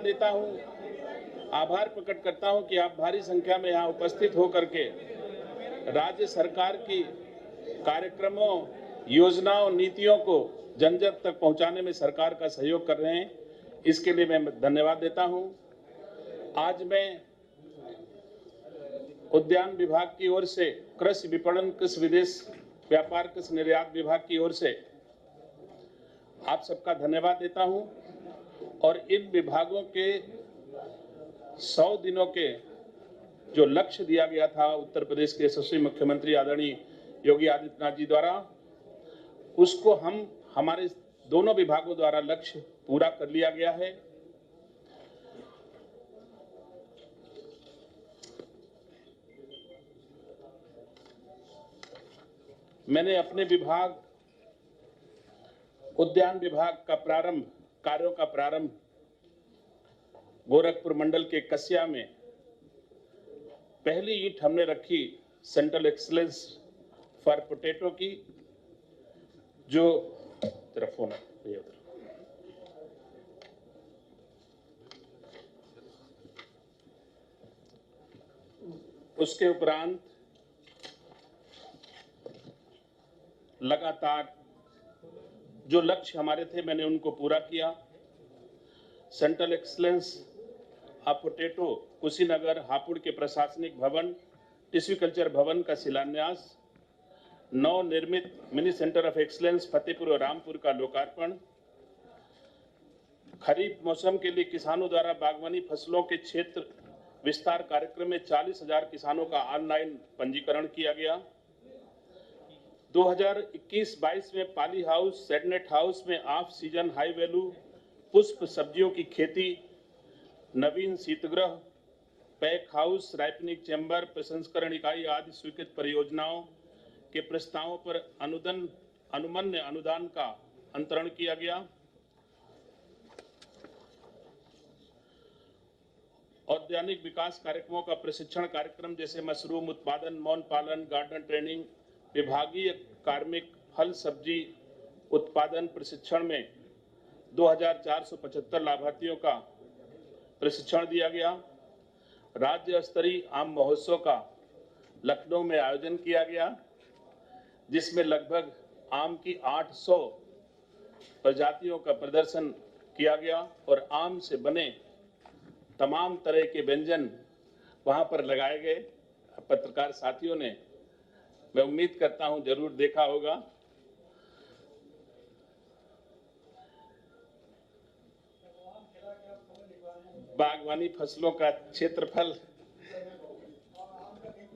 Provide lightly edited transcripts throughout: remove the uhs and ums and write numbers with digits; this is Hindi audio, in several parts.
देता हूं, आभार प्रकट करता हूं कि आप भारी संख्या में यहां उपस्थित होकर के राज्य सरकार की कार्यक्रमों, योजनाओं, नीतियों को जन जन तक पहुंचाने में सरकार का सहयोग कर रहे हैं। इसके लिए मैं धन्यवाद देता हूं। आज मैं उद्यान विभाग की ओर से, कृषि विपणन, कृषि विदेश व्यापार, कृषि निर्यात विभाग की ओर से आप सबका धन्यवाद देता हूं और इन विभागों के 100 दिनों के जो लक्ष्य दिया गया था उत्तर प्रदेश के यशस्वी मुख्यमंत्री आदरणीय योगी आदित्यनाथ जी द्वारा, उसको हमारे दोनों विभागों द्वारा लक्ष्य पूरा कर लिया गया है। मैंने अपने विभाग उद्यान विभाग का कार्यों का प्रारंभ गोरखपुर मंडल के कसिया में पहली ईंट हमने रखी सेंट्रल एक्सीलेंस फॉर पोटैटो की, जो तेरा फोन है उसके उपरांत लगातार जो लक्ष्य हमारे थे मैंने उनको पूरा किया। Central excellence of potato Kushinagar Hapur के प्रशासनिक भवन टिश्यू कल्चर भवन का शिलान्यास, नव निर्मित mini centre of excellence Fatehpur और रामपुर का लोकार्पण, खरीफ मौसम के लिए किसानों द्वारा बागवानी फसलों के क्षेत्र विस्तार कार्यक्रम में 40,000 किसानों का ऑनलाइन पंजीकरण किया गया। 2021-22 में पाली हाउस, सेडनेट हाउस में ऑफ सीजन हाई वैल्यू पुष्प सब्जियों की खेती, नवीन शीतगृह, पैक हाउस, राइपनिंग चैम्बर, प्रसंस्करण इकाई आदि स्वीकृत परियोजनाओं के प्रस्तावों पर अनुमन्य अनुदान का अंतरण किया गया। औद्यानिक विकास कार्यक्रमों का प्रशिक्षण कार्यक्रम जैसे मशरूम उत्पादन, मौन पालन, गार्डन ट्रेनिंग, विभागीय कार्मिक फल सब्जी उत्पादन प्रशिक्षण में 2475 लाभार्थियों का प्रशिक्षण दिया गया। राज्य स्तरीय आम महोत्सव का लखनऊ में आयोजन किया गया, जिसमें लगभग आम की 800 प्रजातियों का प्रदर्शन किया गया और आम से बने तमाम तरह के व्यंजन वहां पर लगाए गए। पत्रकार साथियों ने, मैं उम्मीद करता हूं, जरूर देखा होगा। बागवानी फसलों का क्षेत्रफल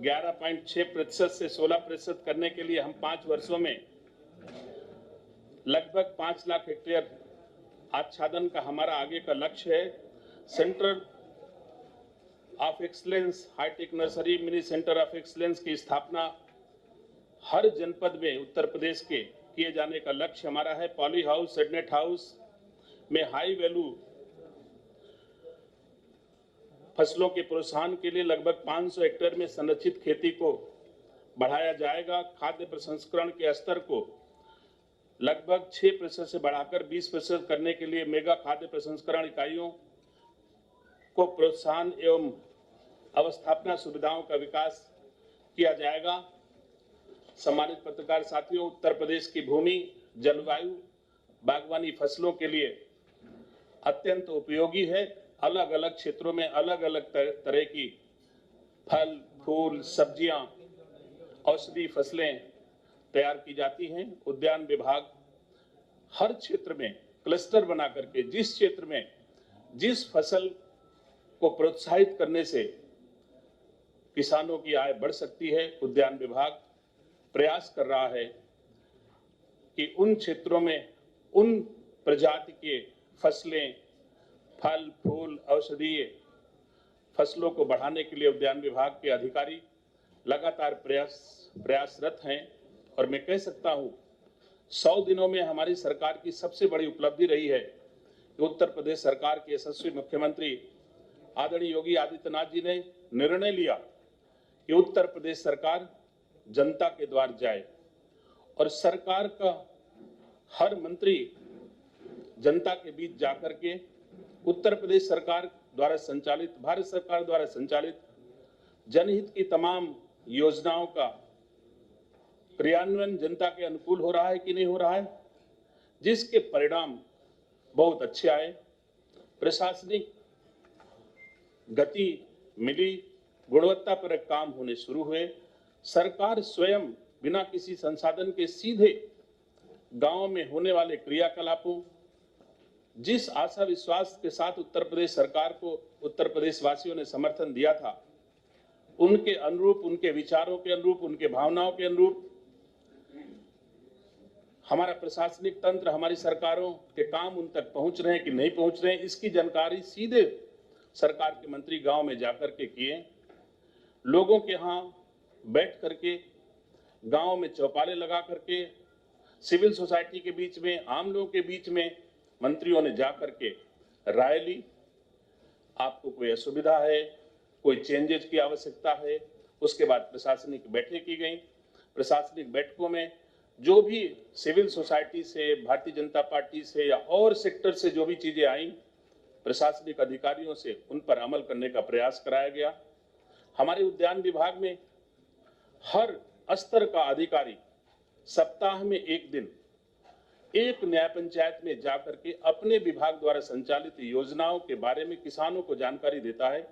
11.6% से 16% करने के लिए हम 5 वर्षों में लगभग 5 लाख हेक्टेयर आच्छादन का हमारा आगे का लक्ष्य है। Centre of excellence hitech nursery mini centre of excellence की स्थापना हर जनपद में उत्तर प्रदेश के किए जाने का लक्ष्य हमारा है। पॉली हाउस, सेडनेट हाउस में हाई वैल्यू फसलों के प्रोत्साहन के लिए लगभग 500 हेक्टेयर में संरक्षित खेती को बढ़ाया जाएगा। खाद्य प्रसंस्करण के स्तर को लगभग 6% से बढ़ाकर 20% करने के लिए मेगा खाद्य प्रसंस्करण इकाइयों को प्रोत्साहन एवं अवस्थापना सुविधाओं का विकास किया जाएगा। सम्मानित पत्रकार साथियों, उत्तर प्रदेश की भूमि, जलवायु बागवानी फसलों के लिए अत्यंत उपयोगी है। अलग अलग क्षेत्रों में अलग अलग तरह की फल, फूल, सब्जियां, औषधि फसलें तैयार की जाती हैं। उद्यान विभाग हर क्षेत्र में क्लस्टर बना करके जिस क्षेत्र में जिस फसल को प्रोत्साहित करने से किसानों की आय बढ़ सकती है, उद्यान विभाग प्रयास कर रहा है कि उन क्षेत्रों में उन प्रजाति के फसलें, फल, फूल, औषधीय फसलों को बढ़ाने के लिए उद्यान विभाग के अधिकारी लगातार प्रयासरत हैं। और मैं कह सकता हूं 100 दिनों में हमारी सरकार की सबसे बड़ी उपलब्धि रही है कि उत्तर प्रदेश सरकार के यशस्वी मुख्यमंत्री आदरणीय योगी आदित्यनाथ जी ने निर्णय लिया कि उत्तर प्रदेश सरकार जनता के द्वार जाए और सरकार का हर मंत्री जनता के बीच जाकर के उत्तर प्रदेश सरकार द्वारा संचालित, भारत सरकार द्वारा संचालित जनहित की तमाम योजनाओं का क्रियान्वयन जनता के अनुकूल हो रहा है कि नहीं हो रहा है, जिसके परिणाम बहुत अच्छे आए। प्रशासनिक गति मिली, गुणवत्तापरक काम होने शुरू हुए। सरकार स्वयं बिना किसी संसाधन के सीधे गांव में होने वाले क्रियाकलापों, जिस आशा विश्वास के साथ उत्तर प्रदेश सरकार को उत्तर प्रदेश वासियों ने समर्थन दिया था, उनके अनुरूप, उनके विचारों के अनुरूप, उनके भावनाओं के अनुरूप हमारा प्रशासनिक तंत्र, हमारी सरकारों के काम उन तक पहुंच रहे हैं कि नहीं पहुंच रहे हैं, इसकी जानकारी सीधे सरकार के मंत्री गांव में जाकर के किए। लोगों के यहाँ बैठ करके, गांव में चौपाले लगा करके, सिविल सोसाइटी के बीच में, आम लोगों के बीच में मंत्रियों ने जाकर के राय ली। आपको कोई असुविधा है, कोई चेंजेस की आवश्यकता है, उसके बाद प्रशासनिक बैठकें की गई। प्रशासनिक बैठकों में जो भी सिविल सोसाइटी से, भारतीय जनता पार्टी से या और सेक्टर से जो भी चीजें आई, प्रशासनिक अधिकारियों से उन पर अमल करने का प्रयास कराया गया। हमारे उद्यान विभाग में हर स्तर का अधिकारी सप्ताह में एक दिन एक न्याय पंचायत में जाकर के अपने विभाग द्वारा संचालित योजनाओं के बारे में किसानों को जानकारी देता है।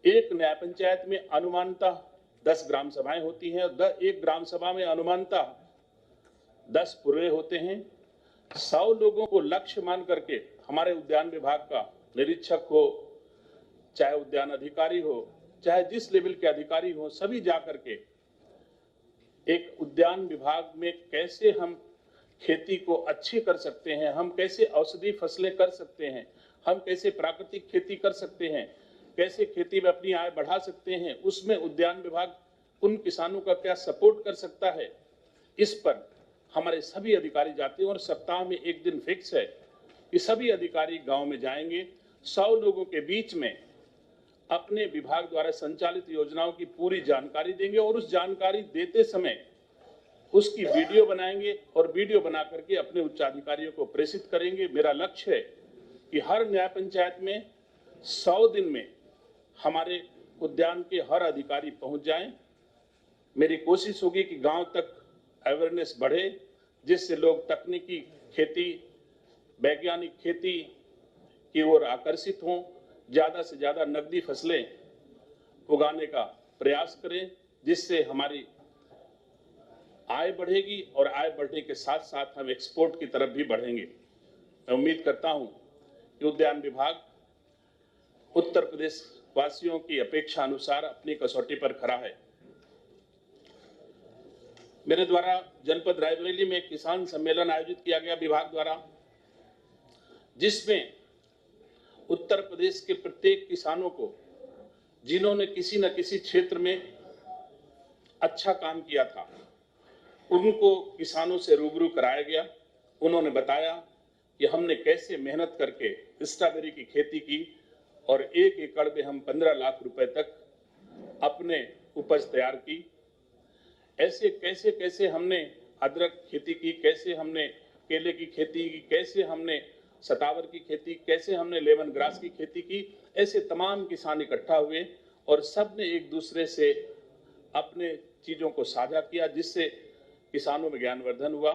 एक न्याय पंचायत में अनुमानतः 10 ग्राम सभाएं होती हैं और एक ग्राम सभा में अनुमानतः 10 पुरवे होते हैं। 100 लोगों को लक्ष्य मान करके हमारे उद्यान विभाग का निरीक्षक हो, चाहे उद्यान अधिकारी हो, चाहे जिस लेवल के अधिकारी हो, सभी जाकर के एक उद्यान विभाग में कैसे हम खेती को अच्छी कर सकते हैं, हम कैसे औषधि फसलें कर सकते हैं, हम कैसे प्राकृतिक खेती कर सकते हैं, कैसे खेती में अपनी आय बढ़ा सकते हैं, उसमें उद्यान विभाग उन किसानों का क्या सपोर्ट कर सकता है, इस पर हमारे सभी अधिकारी जाते हैं। और सप्ताह में एक दिन फिक्स है कि सभी अधिकारी गांव में जाएंगे, 100 लोगों के बीच में अपने विभाग द्वारा संचालित योजनाओं की पूरी जानकारी देंगे और उस जानकारी देते समय उसकी वीडियो बनाएंगे और वीडियो बना करके अपने उच्चाधिकारियों को प्रेषित करेंगे। मेरा लक्ष्य है कि हर न्याय पंचायत में 100 दिन में हमारे उद्यान के हर अधिकारी पहुंच जाएं। मेरी कोशिश होगी कि गांव तक अवेयरनेस बढ़े, जिससे लोग तकनीकी खेती, वैज्ञानिक खेती की ओर आकर्षित हों, ज्यादा से ज्यादा नकदी फसलें उगाने का प्रयास करें, जिससे हमारी आय बढ़ेगी और आय बढ़ने के साथ साथ हम एक्सपोर्ट की तरफ भी बढ़ेंगे। मैं उम्मीद करता हूं कि उद्यान विभाग उत्तर प्रदेश वासियों की अपेक्षा अनुसार अपनी कसौटी पर खरा है। मेरे द्वारा जनपद रायबरेली में किसान सम्मेलन आयोजित किया गया विभाग द्वारा, जिसमें उत्तर प्रदेश के प्रत्येक किसानों को, जिन्होंने किसी न किसी क्षेत्र में अच्छा काम किया था, उनको किसानों से रूबरू कराया गया। उन्होंने बताया कि हमने कैसे मेहनत करके स्ट्रॉबेरी की खेती की और 1 एकड़ में हम 15 लाख रुपए तक अपने उपज तैयार की। ऐसे कैसे कैसे हमने अदरक खेती की, कैसे हमने केले की खेती की, कैसे हमने सतावर की खेती, कैसे हमने लेमन ग्रास की खेती की। ऐसे तमाम किसान इकट्ठा हुए और सब ने एक दूसरे से अपने चीजों को साझा किया, जिससे किसानों में ज्ञानवर्धन हुआ।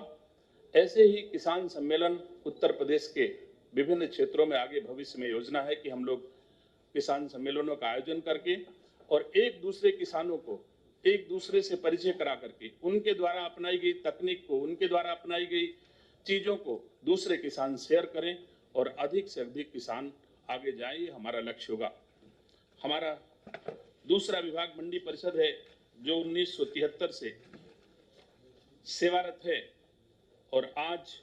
ऐसे ही किसान सम्मेलन उत्तर प्रदेश के विभिन्न क्षेत्रों में आगे भविष्य में योजना है कि हम लोग किसान सम्मेलनों का आयोजन करके और एक दूसरे किसानों को एक दूसरे से परिचय करा करके उनके द्वारा अपनाई गई तकनीक को, उनके द्वारा अपनाई गई चीजों को दूसरे किसान शेयर करें और अधिक से अधिक किसान आगे जाए, ये हमारा लक्ष्य होगा। हमारा दूसरा विभाग मंडी परिषद है, जो 1973 से सेवारत है और आज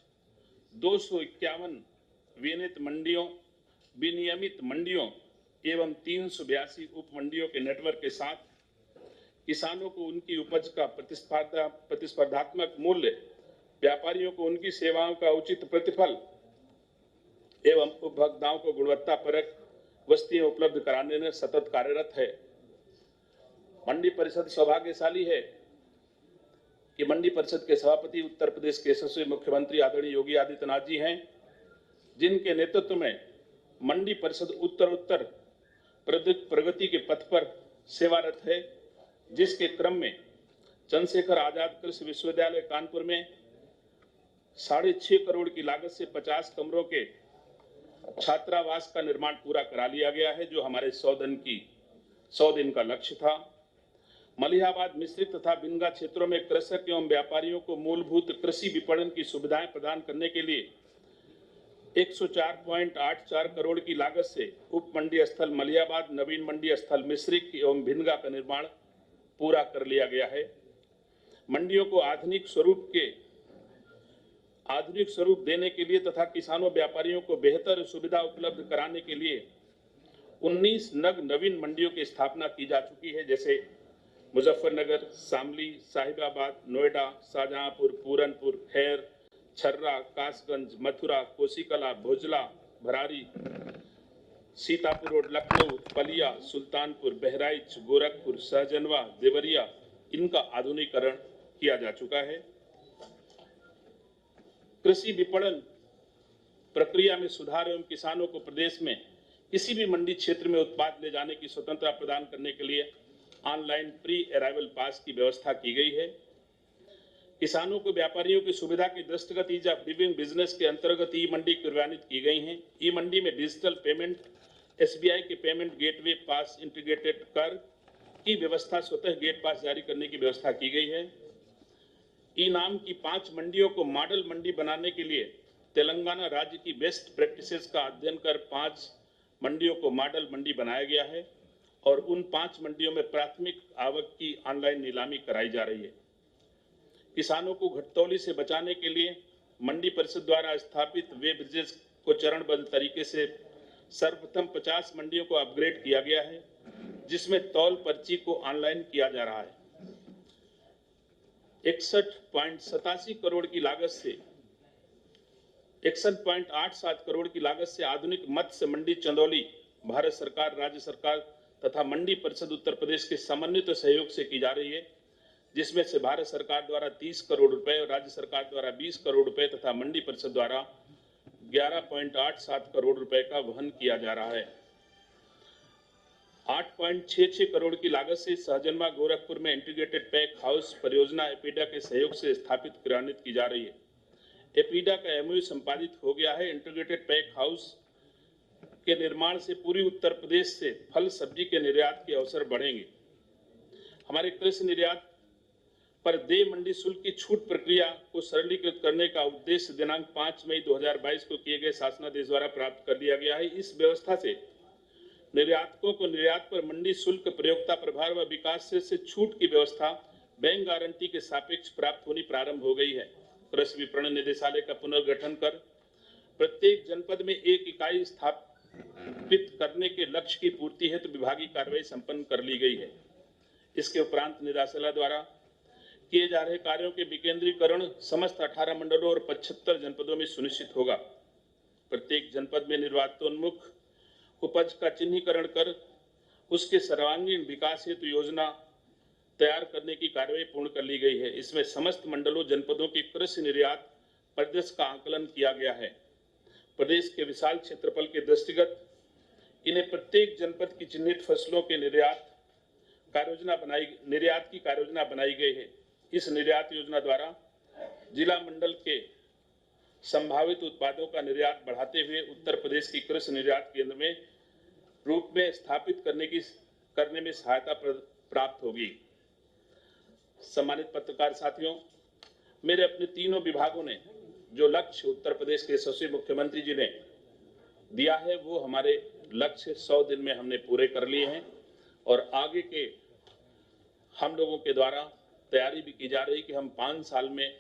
251 विनियमित मंडियों एवं 382 उप मंडियों के नेटवर्क के साथ किसानों को उनकी उपज का प्रतिस्पर्धात्मक मूल्य, व्यापारियों को उनकी सेवाओं का उचित प्रतिफल एवं उपभोक्ताओं को गुणवत्तापरक वस्तुएं उपलब्ध कराने में सतत कार्यरत है। मंडी परिषद सौभाग्यशाली है कि मंडी परिषद के सभापति उत्तर प्रदेश के यशस्वी मुख्यमंत्री आदरणीय योगी आदित्यनाथ जी हैं, जिनके नेतृत्व में मंडी परिषद उत्तरोत्तर प्रगति के पथ पर सेवारत है, जिसके क्रम में चंद्रशेखर आजाद कृषि विश्वविद्यालय कानपुर में 6.5 करोड़ की लागत से 50 कमरों के छात्रावास का निर्माण पूरा करा लिया गया है, जो हमारे 100 दिन का लक्ष्य था। मलिहाबाद, मिश्रित तथा बिनगा क्षेत्रों में कृषक एवं व्यापारियों को मूलभूत कृषि विपणन की सुविधाएं प्रदान करने के लिए 104.84 करोड़ की लागत से उप मंडी स्थल मलिहाबाद, नवीन मंडी स्थल मिश्रित एवं भिनगा का निर्माण पूरा कर लिया गया है। मंडियों को आधुनिक स्वरूप देने के लिए तथा किसानों व्यापारियों को बेहतर सुविधा उपलब्ध कराने के लिए 19 नवीन मंडियों की स्थापना की जा चुकी है, जैसे मुजफ्फरनगर, शामली, साहिबाबाद, नोएडा, शाहजहांपुर, पूरनपुर, खैर, छर्रा, कासगंज, मथुरा, कोसीकला, भोजला, भरारी, सीतापुर रोड, लखनऊ, पलिया, सुल्तानपुर, बहराइच, गोरखपुर, सहजनवा, देवरिया, इनका आधुनिकीकरण किया जा चुका है। कृषि विपणन प्रक्रिया में सुधार एवं किसानों को प्रदेश में किसी भी मंडी क्षेत्र में उत्पाद ले जाने की स्वतंत्रता प्रदान करने के लिए ऑनलाइन प्री अराइवल पास की व्यवस्था की गई है। किसानों को व्यापारियों की सुविधा के दृष्टिगत ईज ऑफ डूइंग बिजनेस के अंतर्गत ई मंडी क्रियान्वित की गई हैं। ई मंडी में डिजिटल पेमेंट, एसबीआई के पेमेंट गेटवे पास इंटीग्रेटेड कर की व्यवस्था, स्वतः गेट पास जारी करने की व्यवस्था की गई है। ई नाम की 5 मंडियों को मॉडल मंडी बनाने के लिए तेलंगाना राज्य की बेस्ट प्रैक्टिसेस का अध्ययन कर 5 मंडियों को मॉडल मंडी बनाया गया है और उन 5 मंडियों में प्राथमिक आवक की ऑनलाइन नीलामी कराई जा रही है। किसानों को घटतौली से बचाने के लिए मंडी परिषद द्वारा स्थापित वे ब्रिजेस को चरणबद्ध तरीके से सर्वप्रथम 50 मंडियों को अपग्रेड किया गया है, जिसमें तौल पर्ची को ऑनलाइन किया जा रहा है। 61.87 करोड़ की लागत से 61.87 करोड़ की लागत से आधुनिक मत्स्य मंडी चंदौली भारत सरकार, राज्य सरकार तथा मंडी परिषद उत्तर प्रदेश के समन्वित सहयोग से की जा रही है, जिसमें से भारत सरकार द्वारा 30 करोड़ रुपए और राज्य सरकार द्वारा 20 करोड़ रुपए तथा मंडी परिषद द्वारा 11.87 करोड़ रुपए का वहन किया जा रहा है। 8.66 करोड़ की लागत से सहजनवा गोरखपुर में इंटीग्रेटेड पैक हाउस परियोजना एपीडा के सहयोग से स्थापित क्रियान्वित की जा रही है। एपीडा का एमओयू संपादित हो गया है। इंटीग्रेटेड पैक हाउस के निर्माण से पूरी उत्तर प्रदेश से फल सब्जी के निर्यात के अवसर बढ़ेंगे। हमारे कृषि निर्यात पर देय मंडी शुल्क की छूट प्रक्रिया को सरलीकृत करने का उद्देश्य दिनांक 5 मई 2022 को किए गए शासनादेश द्वारा प्राप्त कर लिया गया है। इस व्यवस्था से निर्यातकों को निर्यात पर मंडी शुल्क, प्रयोक्ता प्रभार व विकास से छूट की व्यवस्था बैंक गारंटी के सापेक्ष प्राप्त होनी प्रारंभ हो गई है। कृषि विपणन निदेशालय का पुनर्गठन कर प्रत्येक जनपद में एक इकाई स्थापित करने के लक्ष्य की पूर्ति हेतु विभागीय कार्रवाई संपन्न कर ली गई है। इसके उपरांत निदेशालय द्वारा किए जा रहे कार्यों के विकेंद्रीकरण समस्त 18 मंडलों और 75 जनपदों में सुनिश्चित होगा। प्रत्येक जनपद में निर्वातोन्मुख उपज का चिन्हीकरण कर उसके सर्वांगीण विकास हेतु योजना तैयार करने की कार्रवाई पूर्ण कर ली गई है। इसमें समस्त मंडलों, जनपदों की कृषि निर्यात परिदृश्य का आकलन किया गया है। प्रदेश के विशाल क्षेत्रफल के दृष्टिगत इन्हें प्रत्येक जनपद की चिन्हित फसलों के निर्यात की कार्ययोजना बनाई गई है। इस निर्यात योजना द्वारा जिला मंडल के संभावित उत्पादों का निर्यात बढ़ाते हुए उत्तर प्रदेश की कृषि निर्यात केंद्र में रूप में स्थापित करने में सहायता प्राप्त होगी। सम्मानित पत्रकार साथियों, मेरे अपने तीनों विभागों ने जो लक्ष्य उत्तर प्रदेश के यशस्वी मुख्यमंत्री जी ने दिया है, वो हमारे लक्ष्य 100 दिन में हमने पूरे कर लिए हैं और आगे के हम लोगों के द्वारा तैयारी भी की जा रही कि हम 5 साल में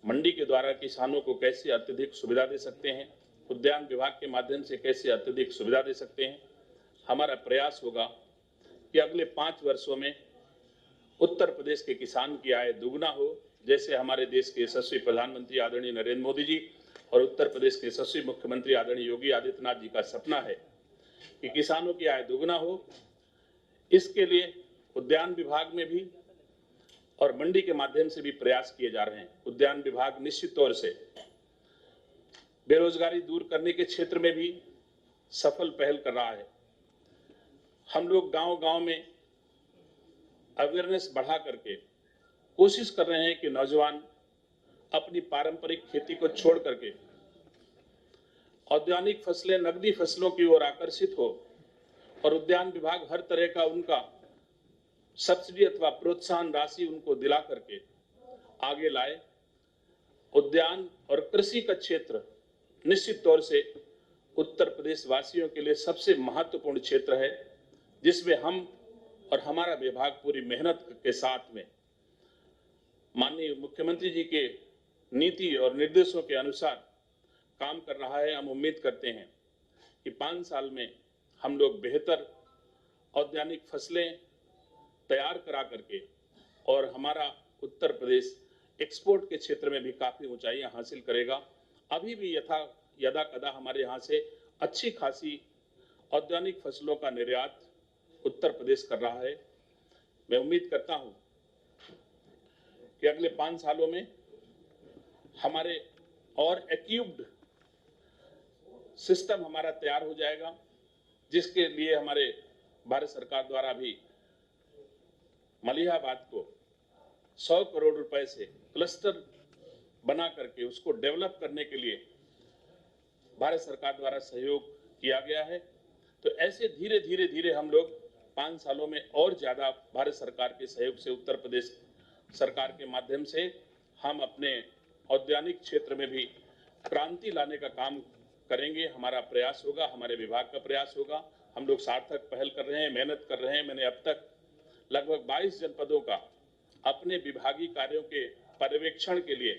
मंडी के द्वारा किसानों को कैसे अत्यधिक सुविधा दे सकते हैं, उद्यान विभाग के माध्यम से कैसे अत्यधिक सुविधा दे सकते हैं। हमारा प्रयास होगा कि अगले 5 वर्षों में उत्तर प्रदेश के किसान की आय दुगना हो, जैसे हमारे देश के यशस्वी प्रधानमंत्री आदरणीय नरेंद्र मोदी जी और उत्तर प्रदेश के यशस्वी मुख्यमंत्री आदरणीय योगी आदित्यनाथ जी का सपना है कि किसानों की आय दुगना हो। इसके लिए उद्यान विभाग में भी और मंडी के माध्यम से भी प्रयास किए जा रहे हैं। उद्यान विभाग निश्चित तौर से बेरोजगारी दूर करने के क्षेत्र में भी सफल पहल कर रहा है। हम लोग गांव-गांव में अवेयरनेस बढ़ा करके कोशिश कर रहे हैं कि नौजवान अपनी पारंपरिक खेती को छोड़ करके औद्यानिक फसलें, नकदी फसलों की ओर आकर्षित हो और उद्यान विभाग हर तरह का उनका सब्सिडी अथवा प्रोत्साहन राशि उनको दिला करके आगे लाए। उद्यान और कृषि का क्षेत्र निश्चित तौर से उत्तर प्रदेश वासियों के लिए सबसे महत्वपूर्ण क्षेत्र है, जिसमें हम और हमारा विभाग पूरी मेहनत के साथ में माननीय मुख्यमंत्री जी के नीति और निर्देशों के अनुसार काम कर रहा है। हम उम्मीद करते हैं कि 5 साल में हम लोग बेहतर औद्यानिक फसलें तैयार करा करके और हमारा उत्तर प्रदेश एक्सपोर्ट के क्षेत्र में भी काफी ऊंचाइयां हासिल करेगा। अभी भी यदा कदा हमारे यहाँ से अच्छी खासी औद्यानिक फसलों का निर्यात उत्तर प्रदेश कर रहा है। मैं उम्मीद करता हूं कि अगले 5 सालों में हमारे और इक्विप्ड सिस्टम हमारा तैयार हो जाएगा, जिसके लिए हमारे भारत सरकार द्वारा भी मलिहाबाद को 100 करोड़ रुपए से क्लस्टर बना करके उसको डेवलप करने के लिए भारत सरकार द्वारा सहयोग किया गया है। तो ऐसे धीरे धीरे हम लोग 5 सालों में और ज्यादा भारत सरकार के सहयोग से उत्तर प्रदेश सरकार के माध्यम से हम अपने औद्यानिक क्षेत्र में भी क्रांति लाने का काम करेंगे। हमारा प्रयास होगा, हमारे विभाग का प्रयास होगा। हम लोग सार्थक पहल कर रहे हैं, मेहनत कर रहे हैं। मैंने अब तक लगभग 22 जनपदों का अपने विभागीय कार्यों के पर्यवेक्षण के लिए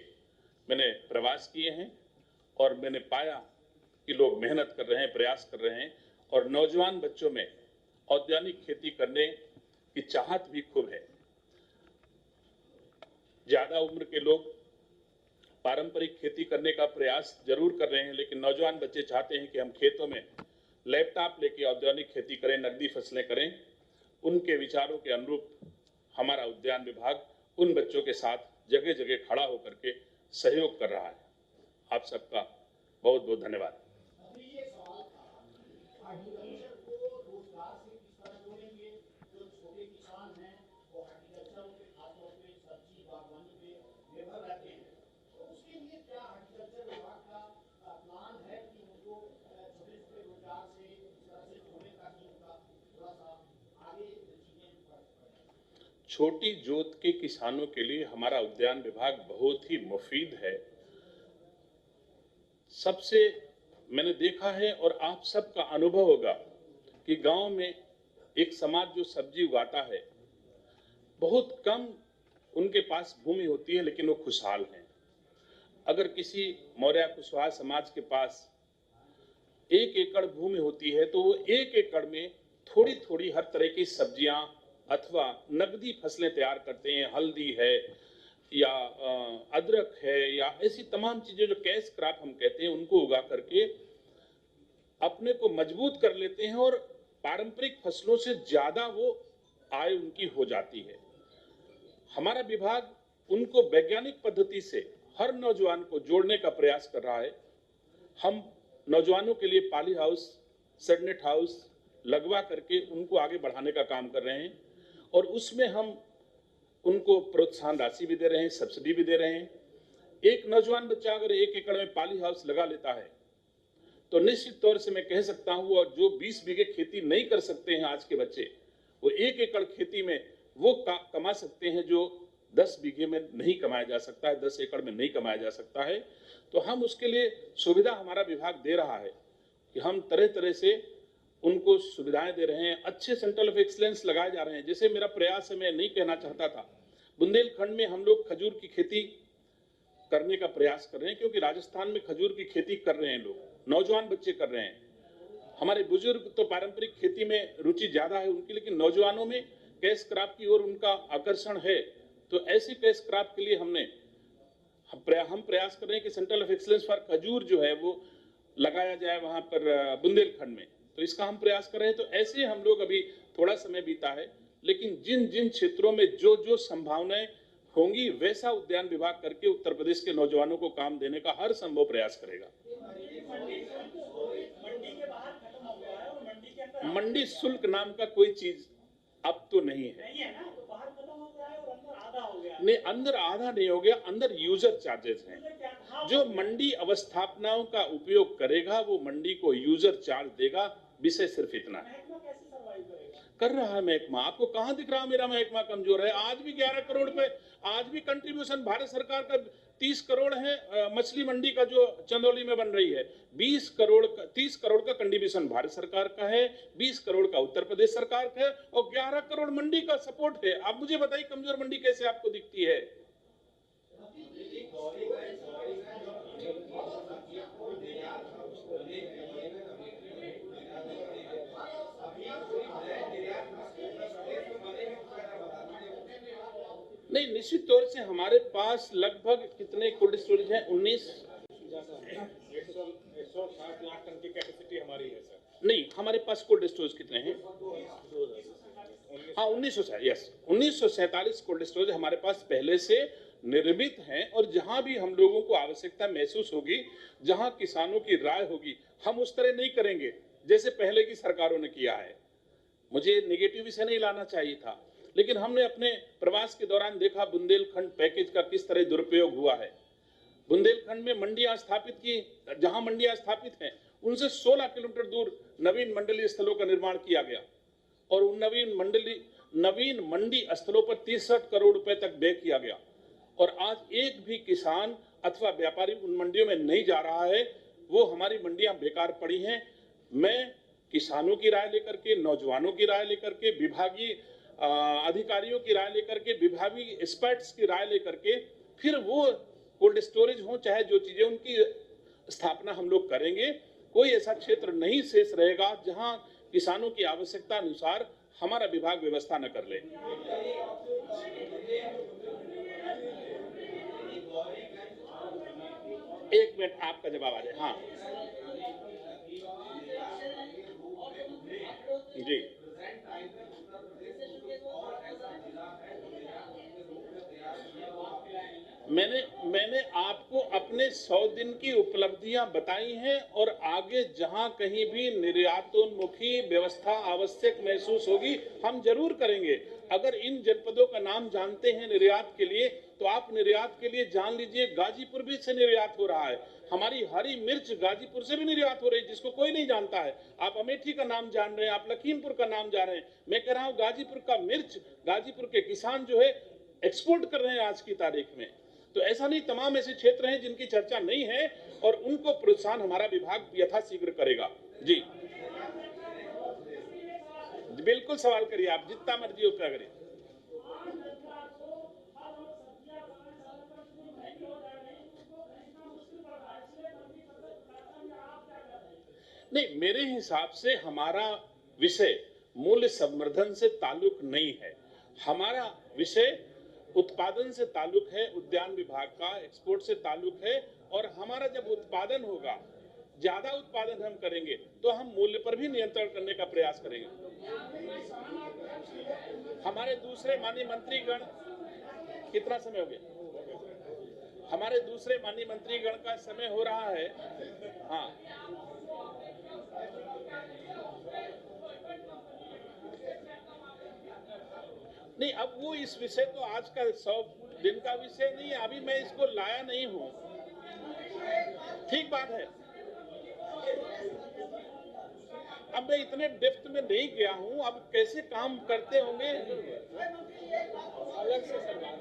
मैंने प्रवास किए हैं और मैंने पाया कि लोग मेहनत कर रहे हैं, प्रयास कर रहे हैं और नौजवान बच्चों में औद्यानिक खेती करने की चाहत भी खूब है। ज्यादा उम्र के लोग पारंपरिक खेती करने का प्रयास जरूर कर रहे हैं, लेकिन नौजवान बच्चे चाहते हैं कि हम खेतों में लैपटॉप लेके औद्यानिक खेती करें, नकदी फसलें करें। उनके विचारों के अनुरूप हमारा उद्यान विभाग उन बच्चों के साथ जगह जगह खड़ा होकर के सहयोग कर रहा है। आप सबका बहुत बहुत धन्यवाद। छोटी जोत के किसानों के लिए हमारा उद्यान विभाग बहुत ही मुफीद है। सबसे मैंने देखा है और आप सबका अनुभव होगा कि गांव में एक समाज जो सब्जी उगाता है, बहुत कम उनके पास भूमि होती है, लेकिन वो खुशहाल हैं। अगर किसी मौर्य कुशवाहा समाज के पास 1 एकड़ भूमि होती है तो वो 1 एकड़ में थोड़ी थोड़ी हर तरह की सब्जियां अथवा नकदी फसलें तैयार करते हैं। हल्दी है या अदरक है या ऐसी तमाम चीजें जो कैश क्रॉप हम कहते हैं, उनको उगा करके अपने को मजबूत कर लेते हैं और पारंपरिक फसलों से ज्यादा वो आय उनकी हो जाती है। हमारा विभाग उनको वैज्ञानिक पद्धति से हर नौजवान को जोड़ने का प्रयास कर रहा है। हम नौजवानों के लिए पॉली हाउस, सेडनेट हाउस लगवा करके उनको आगे बढ़ाने का काम कर रहे हैं और उसमें हम उनको प्रोत्साहन राशि भी दे रहे हैं, सब्सिडी भी दे रहे हैं। एक नौजवान बच्चा अगर 1 एकड़ में पॉली हाउस लगा लेता है तो निश्चित तौर से मैं कह सकता हूं, और जो 20 बीघे खेती नहीं कर सकते हैं आज के बच्चे, वो 1 एकड़ खेती में वो कमा सकते हैं जो 10 बीघे में नहीं कमाया जा सकता है, 10 एकड़ में नहीं कमाया जा सकता है। तो हम उसके लिए सुविधा हमारा विभाग दे रहा है कि हम तरह तरह से उनको सुविधाएं दे रहे हैं। अच्छे सेंटर ऑफ एक्सीलेंस लगाए जा रहे हैं। जैसे मेरा प्रयास है, मैं नहीं कहना चाहता था, बुंदेलखंड में हम लोग खजूर की खेती करने का प्रयास कर रहे हैं, क्योंकि राजस्थान में खजूर की खेती कर रहे हैं लोग, नौजवान बच्चे कर रहे हैं। हमारे बुजुर्ग तो पारंपरिक खेती में रुचि ज्यादा है उनकी, लेकिन नौजवानों में कैश क्रॉप की ओर उनका आकर्षण है। तो ऐसे कैश क्रॉप के लिए हम प्रयास कर रहे हैं कि सेंटर ऑफ एक्सीलेंस फॉर खजूर जो है वो लगाया जाए वहां पर बुंदेलखंड में। तो इसका हम प्रयास कर रहे हैं। तो ऐसे हम लोग, अभी थोड़ा समय बीता है, लेकिन जिन जिन क्षेत्रों में जो जो संभावनाएं होंगी वैसा उद्यान विभाग करके उत्तर प्रदेश के नौजवानों को काम देने का हर संभव प्रयास करेगा। मंडी शुल्क नाम का कोई चीज अब तो नहीं है। नहीं है ना, तो बाहर खत्म हो गया है और अंदर आधा हो गया है। नहीं, अंदर आधा नहीं हो गया, अंदर यूजर चार्जेस हैं। अंदर क्या था? जो मंडी अवस्थापनाओं का उपयोग करेगा वो मंडी को यूजर चार्ज देगा। विषय सिर्फ इतना है। महकमा कैसे सर्वाइव करेगा? कर रहा है महकमा। आपको कहां दिख रहा मेरा महकमा कमजोर है? आज भी 11 करोड़ पे, आज भी कंट्रीब्यूशन भारत सरकार का 30 करोड़ है। मछली मंडी का जो चंदौली में बन रही है 20 करोड़ का, 30 करोड़ का कंट्रीब्यूशन भारत सरकार का है, 20 करोड़ का उत्तर प्रदेश सरकार का है और 11 करोड़ मंडी का सपोर्ट है। आप मुझे बताइए कमजोर मंडी कैसे आपको दिखती है? नहीं, निश्चित तौर से हमारे पास लगभग कितने कोल्ड स्टोरेज हैं? 19 160 लाख टन की कैपेसिटी हमारी है सर। नहीं, हमारे पास कोल्ड स्टोरेज कितने हैं? हाँ, 1947 कोल्ड स्टोरेज हमारे पास पहले से निर्मित हैं और जहां भी हम लोगों को आवश्यकता महसूस होगी, जहां किसानों की राय होगी, हम उस तरह नहीं करेंगे जैसे पहले की सरकारों ने किया है। मुझे नेगेटिव विषय नहीं लाना चाहिए था, लेकिन हमने अपने प्रवास के दौरान देखा बुंदेलखंड पैकेज का किस तरह दुरुपयोग हुआ है। बुंदेलखंड में मंडियां स्थापित की, जहां मंडियां स्थापित हैं उनसे 16 किलोमीटर दूर नवीन मंडलीय स्थलों का निर्माण किया गया और उन नवीन मंडी स्थलों पर 63 करोड़ रुपए तक व्यय किया गया और आज एक भी किसान अथवा व्यापारी उन मंडियों में नहीं जा रहा है। वो हमारी मंडियां बेकार पड़ी हैं। मैं किसानों की राय लेकर के, नौजवानों की राय लेकर के, विभागीय अधिकारियों की राय लेकर के, विभागीय एक्सपर्ट्स की राय लेकर के फिर वो कोल्ड स्टोरेज हो चाहे जो चीजें, उनकी स्थापना हम लोग करेंगे। कोई ऐसा क्षेत्र नहीं शेष रहेगा जहां किसानों की आवश्यकता अनुसार हमारा विभाग व्यवस्था न कर ले। एक मिनट, आपका जवाब आ जाए। हाँ जी, मैंने आपको अपने 100 दिन की उपलब्धियां बताई हैं और आगे जहां कहीं भी निर्यातोन्मुखी व्यवस्था आवश्यक महसूस होगी हम जरूर करेंगे। अगर इन जनपदों का नाम जानते हैं निर्यात के लिए तो आप निर्यात के लिए जान लीजिए, गाजीपुर भी से निर्यात हो रहा है। हमारी हरी मिर्च गाजीपुर से भी निर्यात हो रही है जिसको कोई नहीं जानता है। आप अमेठी का नाम जान रहे हैं, आप लखीमपुर का नाम जान रहे हैं। मैं कह रहा हूं गाजीपुर का मिर्च, गाजीपुर के किसान जो है एक्सपोर्ट कर रहे हैं आज की तारीख में। तो ऐसा नहीं, तमाम ऐसे क्षेत्र हैं जिनकी चर्चा नहीं है और उनको प्रोत्साहन हमारा विभाग यथाशीघ्र करेगा। जी बिल्कुल सवाल करिए, आप जितना मर्जी उतना करिए। नहीं, मेरे हिसाब से हमारा विषय मूल्य संवर्धन से ताल्लुक नहीं है। हमारा विषय उत्पादन से ताल्लुक है, उद्यान विभाग का एक्सपोर्ट से ताल्लुक है और हमारा जब उत्पादन होगा, ज्यादा उत्पादन हम करेंगे तो हम मूल्य पर भी नियंत्रण करने का प्रयास करेंगे। हमारे दूसरे माननीय मंत्रीगण, कितना समय हो गया? हमारे दूसरे माननीय मंत्रीगण का समय हो रहा है। हाँ, नहीं, अब वो इस विषय तो आज का 100 दिन का विषय नहीं है, अभी मैं इसको लाया नहीं हूं। ठीक बात है, अब मैं इतने डेप्थ में नहीं गया हूं, अब कैसे काम करते होंगे अलग से सरकार।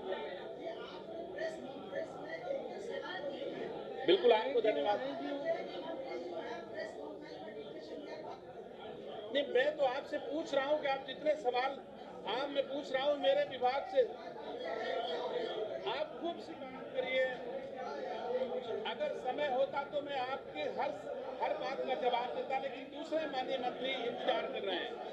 बिल्कुल, आपको धन्यवाद। नहीं, मैं तो आपसे पूछ रहा हूं कि आप जितने सवाल आप मैं पूछ रहा हूं मेरे विभाग से, आप खूब से काम करिए। अगर समय होता तो मैं आपके हर बात का जवाब देता, लेकिन दूसरे माननीय मंत्री इंतजार कर रहे हैं।